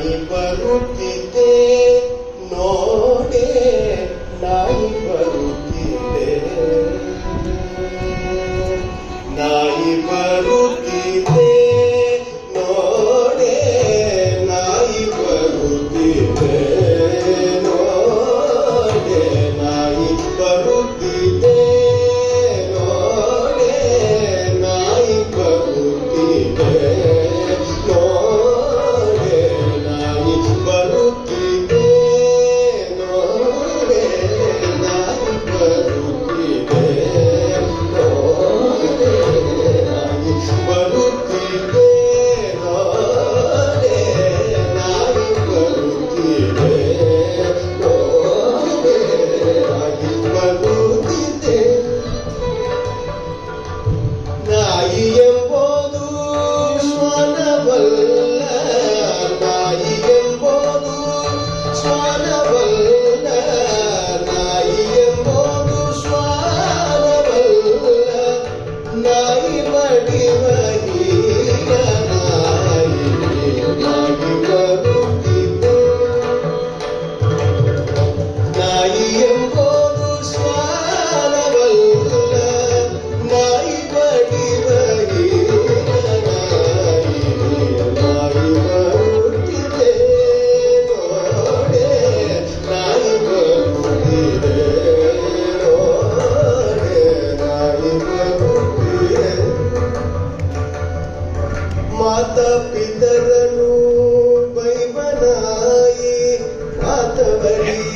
ನಾಯಿ ಬರುತ್ತಿದೆ ನೋಡೆ ನಾಯಿ ಬರುತ್ತಿದೆ ನಾಯಿ ಬರುತ್ತಿದೆ ನೋಡೆ ನಾಯಿ ಬರುತ್ತಿದೆ ನೋಡೆ ನಾಯಿ ಬರುತ್ತಿದೆ ನೋಡೆ ನಾಯಿ ಬರುತ್ತಿದೆ ನೋಡೆ ನಾಯಿ ಬರುತ್ತಿದೆ ನೋಡೆ ನಾಯಿ ಬರುತ್ತಿದೆ ನೋಡೆ ನಾಯಿ ಬರುತ್ತಿದೆ ನೋಡೆ ನಾಯಿ ಬರುತ್ತಿದೆ ನೋಡೆ ನಾಯಿ ಬರುತ್ತಿದೆ ನಾಯಿ ಎಂಬುದು ಶ್ವಾನವಲ್ಲ ನಾಯಿ ಎಂಬುದು ಶ್ವಾನವಲ್ಲ ನಾಯಿ ಎಂಬುದು ಶ್ವಾನವಲ್ಲ ನಾಯಿ ಬಡಿವ ಹೀಗ ನಾಯಿ ನಾಯಿ ಬರುತ್ತಿದೆ ನಾಯಿ ಎಂಬುದು ಶ್ವಾನವಲ್ಲ ನಾಯಿ ಬಡಿವ ಹೀಗ ನಾಯಿ ನಾಯಿ ಬರುತ್ತಿದೆ ನೋಡೆ ನಾಯಿ ಬರುತ್ತಿದೆ ನೋಡೆ ನಾಯಿ ಬರುತ್ತಿದೆ ಮಾತಾ ಪಿತರನು ಬೈವನಾಯಿ ಮಾತವರಿ